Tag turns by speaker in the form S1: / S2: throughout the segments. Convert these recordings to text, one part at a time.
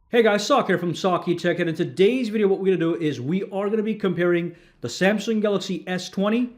S1: Hey guys, Sak here from SAKITECH, and in today's video what we're going to do is we are going to be comparing the Samsung Galaxy S20,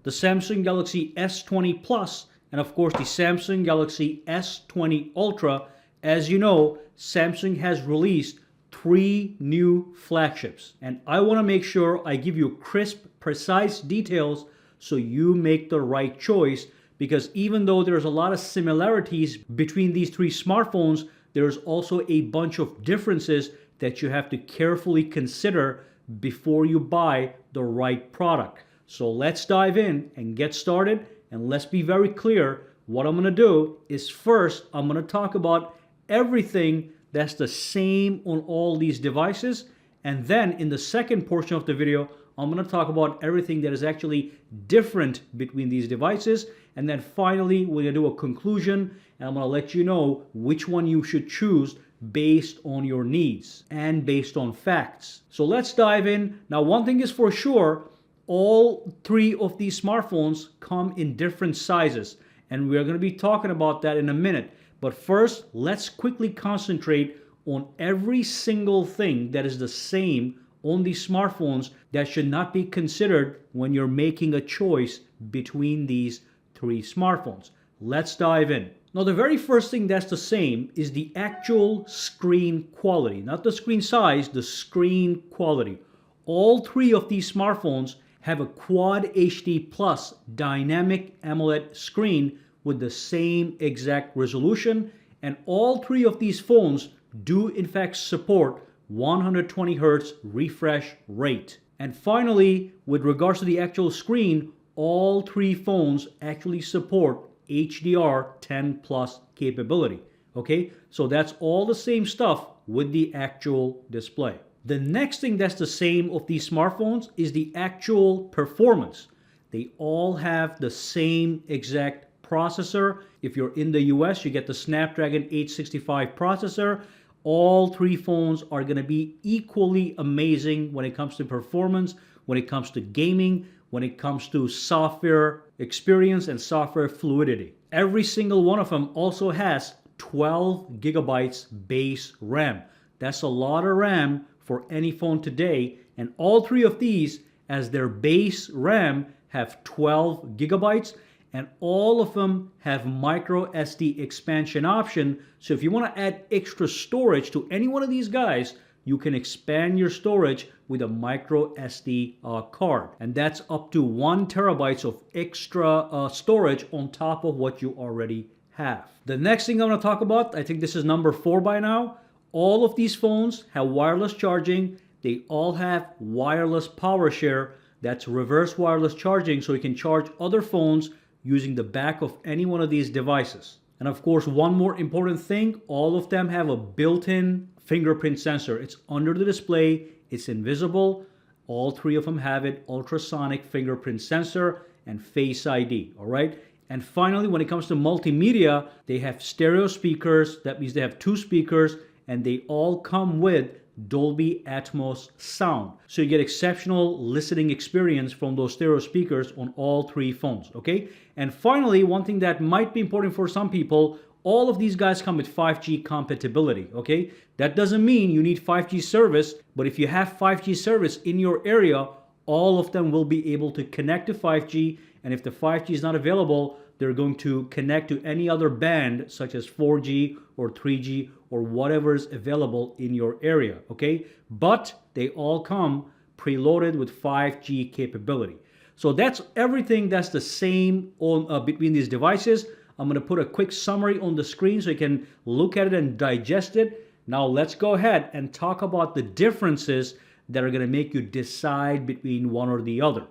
S1: the Samsung Galaxy S20 Plus, and of course the Samsung Galaxy S20 Ultra. As you know, Samsung has released 3 new flagships, and I want to make sure I give you crisp, precise details so you make the right choice, because even though there's a lot of similarities between these 3 smartphones, there's also a bunch of differences that you have to carefully consider before you buy the right product. So let's dive in and get started, and let's be very clear. What I'm going to do is first I'm going to talk about everything that's the same on all these devices, and then in the second portion of the video I'm going to talk about everything that is actually different between these devices, and then finally we're going to do a conclusion, and I'm going to let you know which one you should choose based on your needs and based on facts. So let's dive in. Now, one thing is for sure, all 3 of these smartphones come in different sizes, and we're going to be talking about that in a minute. But first, let's quickly concentrate on every single thing that is the same on these smartphones that should not be considered when you're making a choice between these 3 smartphones. Let's dive in. Now, the very first thing that's the same is the actual screen quality, not the screen size, the screen quality. All 3 of these smartphones have a Quad HD Plus dynamic AMOLED screen with the same exact resolution, and all 3 of these phones do in fact support 120 Hz refresh rate. And finally, with regards to the actual screen, all 3 phones actually support HDR10 plus capability. Okay, so that's all the same stuff with the actual display. The next thing that's the same of these smartphones is the actual performance. They all have the same exact processor. If you're in the US, you get the Snapdragon 865 processor. All 3 phones are going to be equally amazing when it comes to performance, when it comes to gaming, when it comes to software experience and software fluidity. Every single one of them also has 12 gigabytes base RAM. That's a lot of RAM for any phone today, and all 3 of these as their base RAM have 12 gigabytes, and all of them have micro SD expansion option. So if you want to add extra storage to any one of these guys, you can expand your storage with a micro SD card, and that's up to 1 terabytes of extra storage on top of what you already have. The next thing I'm going to talk about, I think this is number 4 by now. All of these phones have wireless charging. They all have wireless power share. That's reverse wireless charging, so you can charge other phones using the back of any one of these devices. And of course, one more important thing, all of them have a built-in fingerprint sensor. It's under the display, it's invisible. All 3 of them have it, ultrasonic fingerprint sensor and Face ID, all right? And finally, when it comes to multimedia, they have stereo speakers. That means they have 2 speakers, and they all come with Dolby Atmos sound. So you get exceptional listening experience from those stereo speakers on all 3 phones, okay? And finally, one thing that might be important for some people, all of these guys come with 5G compatibility, okay? That doesn't mean you need 5G service, but if you have 5G service in your area, all of them will be able to connect to 5G, and if the 5G is not available, they're going to connect to any other band such as 4G or 3G or whatever is available in your area, okay? But they all come preloaded with 5G capability. So that's everything that's the same on between these devices. I'm going to put a quick summary on the screen so you can look at it and digest it. Now let's go ahead and talk about the differences that are going to make you decide between one or the other.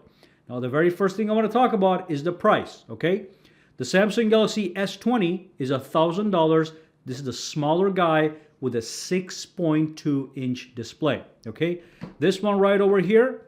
S1: Now the very first thing I want to talk about is the price, okay? The Samsung Galaxy S20 is $1,000. This is the smaller guy with a 6.2-inch display, okay? This one right over here,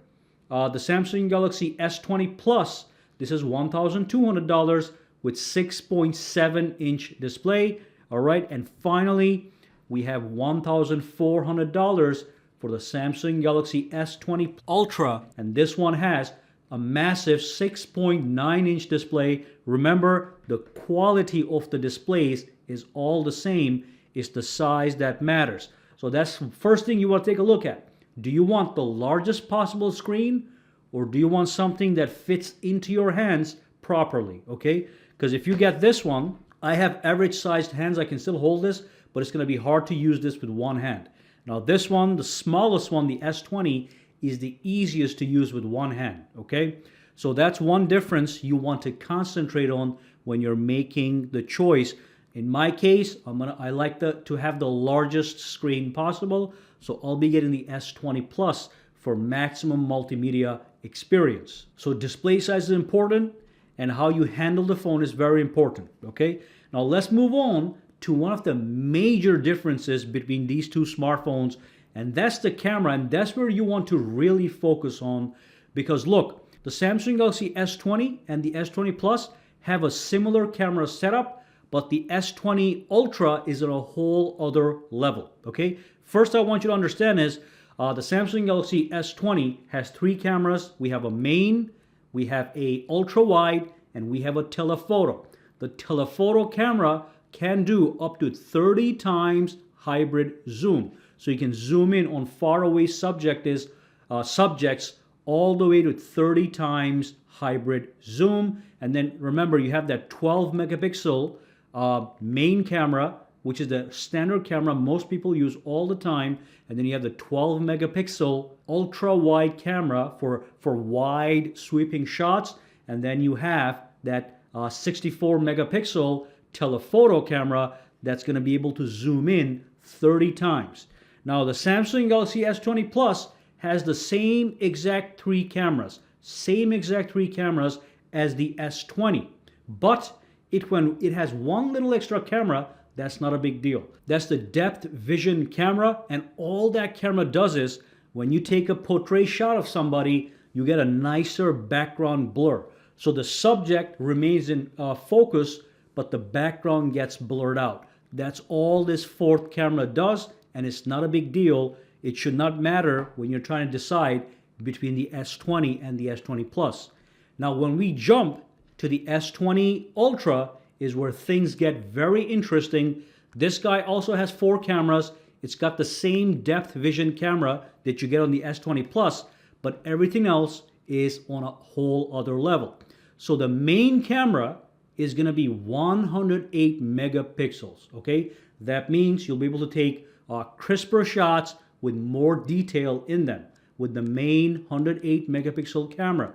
S1: the Samsung Galaxy S20 Plus, this is $1,200 with 6.7-inch display, all right? And finally, we have $1,400 for the Samsung Galaxy S20 Ultra, and this one has a massive 6.9-inch display. Remember, the quality of the displays is all the same. It's the size that matters. So that's the first thing you want to take a look at. Do you want the largest possible screen, or do you want something that fits into your hands properly, okay? Because if you get this one, I have average sized hands, I can still hold this, but it's going to be hard to use this with one hand. Now this one, the smallest one, the S20, is the easiest to use with one hand, okay? So that's one difference you want to concentrate on when you're making the choice. In my case, I like to have the largest screen possible, so I'll be getting the S20 Plus for maximum multimedia experience. So display size is important, and how you handle the phone is very important, okay? Now let's move on to one of the major differences between these two smartphones, and that's the camera, and that's where you want to really focus on, because look, the Samsung Galaxy S20 and the S20 Plus have a similar camera setup, but the S20 Ultra is at a whole other level, okay? First I want you to understand is the Samsung Galaxy S20 has 3 cameras. We have a main, we have a ultra wide, and we have a telephoto. The telephoto camera can do up to 30 times hybrid zoom. So you can zoom in on far away subjects all the way to 30 times hybrid zoom. And then remember, you have that 12 megapixel main camera, which is the standard camera most people use all the time. And then you have the 12 megapixel ultra wide camera for wide sweeping shots. And then you have that 64 megapixel telephoto camera that's going to be able to zoom in 30 times. Now the Samsung Galaxy S20 Plus has the same exact 3 cameras as the S20, but when it has one little extra camera, that's not a big deal. That's the depth vision camera, and all that camera does is when you take a portrait shot of somebody, you get a nicer background blur. So the subject remains in focus, but the background gets blurred out. That's all this 4th camera does, and it's not a big deal. It should not matter when you're trying to decide between the S20 and the S20 Plus. Now, when we jump to the S20 Ultra is where things get very interesting. This guy also has 4 cameras. It's got the same depth vision camera that you get on the S20 Plus, but everything else is on a whole other level. So the main camera is going to be 108 megapixels, okay? That means you'll be able to take crisper shots with more detail in them with the main 108 megapixel camera.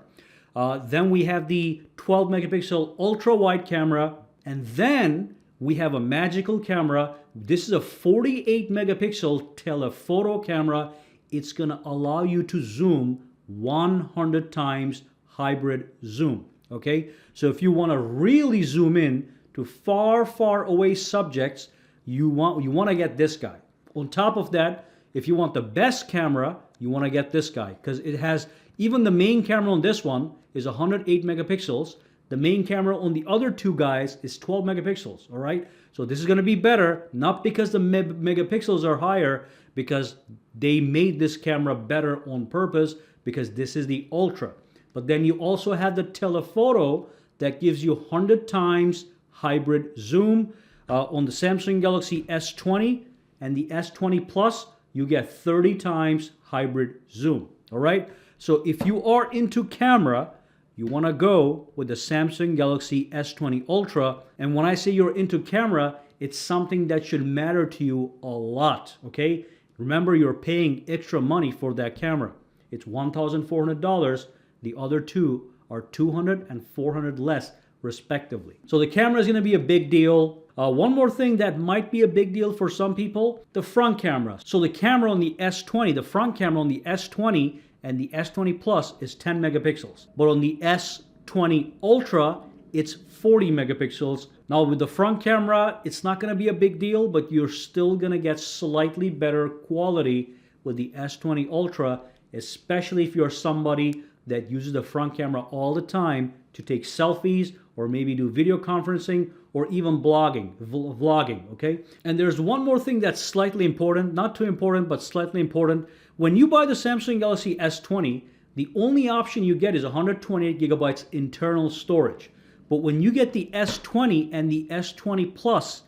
S1: Then we have the 12 megapixel ultra wide camera, and then we have a magical camera. This is a 48 megapixel telephoto camera. It's going to allow you to zoom 100 times hybrid zoom. Okay, so if you want to really zoom in to far away subjects, you want to get this guy. On top of that, if you want the best camera, you want to get this guy, because it has, even the main camera on this one is 108 megapixels. The main camera on the other 2 guys is 12 megapixels, all right? So this is going to be better, not because the megapixels are higher, because they made this camera better on purpose, because this is the Ultra. But then you also have the telephoto that gives you 100 times hybrid zoom. On the Samsung Galaxy S20 and the S20 Plus, you get 30 times hybrid zoom. All right? So if you are into camera, you want to go with the Samsung Galaxy S20 Ultra. And when I say you're into camera, it's something that should matter to you a lot. Okay? Remember, you're paying extra money for that camera. It's $1,400. The other 2 are $200 and $400 less, respectively. So the camera is going to be a big deal. One more thing that might be a big deal for some people, the front camera. So the camera on the S20, the front camera on the S20 and the S20 Plus is 10 megapixels. But on the S20 Ultra, it's 40 megapixels. Now with the front camera, it's not going to be a big deal, but you're still going to get slightly better quality with the S20 Ultra, especially if you're somebody that uses the front camera all the time to take selfies or maybe do video conferencing or even vlogging, okay? And there's one more thing that's slightly important, not too important, but slightly important. When you buy the Samsung Galaxy S20, the only option you get is 128 gigabytes internal storage. But when you get the S20 and the S20 Plus,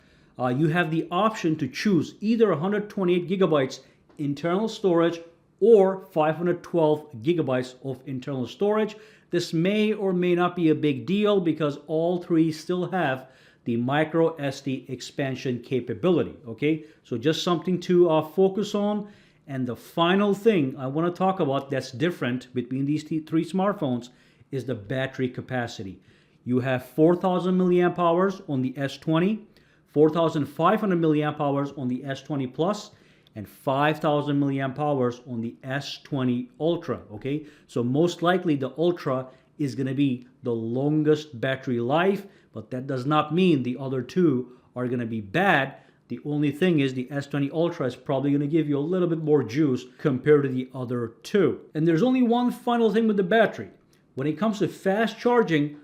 S1: you have the option to choose either 128 gigabytes internal storage or 512 gigabytes of internal storage. This may or may not be a big deal because all three still have the micro SD expansion capability. Okay, so just something to focus on. And the final thing I want to talk about that's different between these three smartphones is the battery capacity. You have 4,000 milliamp hours on the S20, 4,500 milliamp hours on the S20 Plus, and 5,000 milliamp hours on the S20 Ultra. Okay, so most likely the Ultra is going to be the longest battery life, but that does not mean the other two are going to be bad. The only thing is the S20 Ultra is probably going to give you a little bit more juice compared to the other two. And there's only one final thing with the battery. When it comes to fast charging,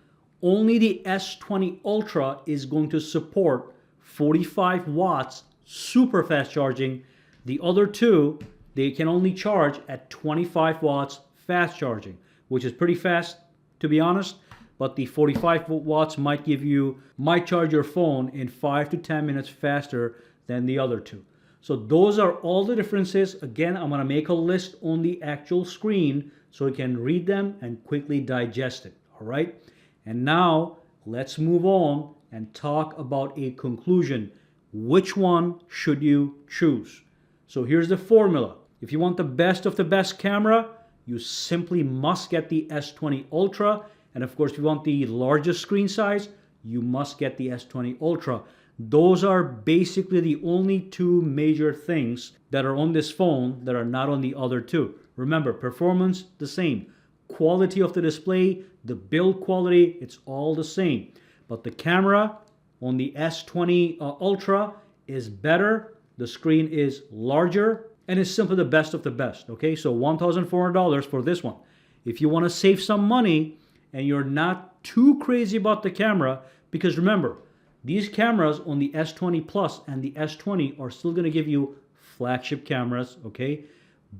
S1: only the S20 Ultra is going to support 45 watts super fast charging. The other two, they can only charge at 25 watts fast charging, which is pretty fast to be honest. But the 45 watts might charge your phone in 5 to 10 minutes faster than the other two. So those are all the differences. Again, I'm going to make a list on the actual screen so you can read them and quickly digest it. All right. And now let's move on and talk about a conclusion. Which one should you choose? So here's the formula. If you want the best of the best camera, you simply must get the S20 Ultra. And of course, if you want the largest screen size, you must get the S20 Ultra. Those are basically the only two major things that are on this phone that are not on the other two. Remember, performance, the same. Quality of the display, the build quality, it's all the same. But the camera on the S20 Ultra is better. The screen is larger and it's simply the best of the best. Okay, so $1,400 for this one. If you want to save some money, and you're not too crazy about the camera, because remember, these cameras on the S20 Plus and the S20 are still going to give you flagship cameras, okay?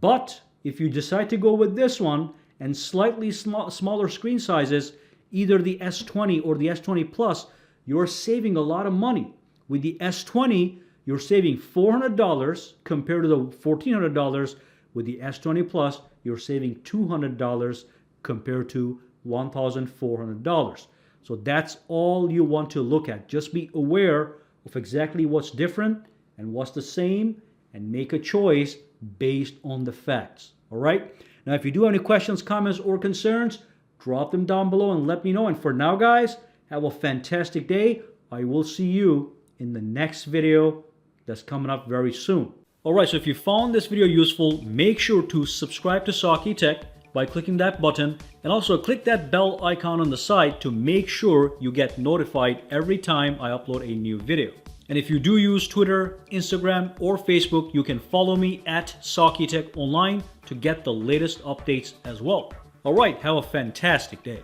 S1: But if you decide to go with this one and slightly smaller screen sizes, either the S20 or the S20 Plus, you're saving a lot of money. With the S20, you're saving $400 compared to the $1,400. With the S20 Plus, you're saving $200 compared to $1,400. So that's all you want to look at. Just be aware of exactly what's different and what's the same and make a choice based on the facts. All right? Now, if you do have any questions, comments, or concerns, drop them down below and let me know. And for now, guys, have a fantastic day. I will see you in the next video that's coming up very soon. All right, so if you found this video useful, make sure to subscribe to SAKITECH by clicking that button, and also click that bell icon on the side to make sure you get notified every time I upload a new video. And if you do use Twitter, Instagram, or Facebook, you can follow me at SAKITECH Online to get the latest updates as well. All right, have a fantastic day.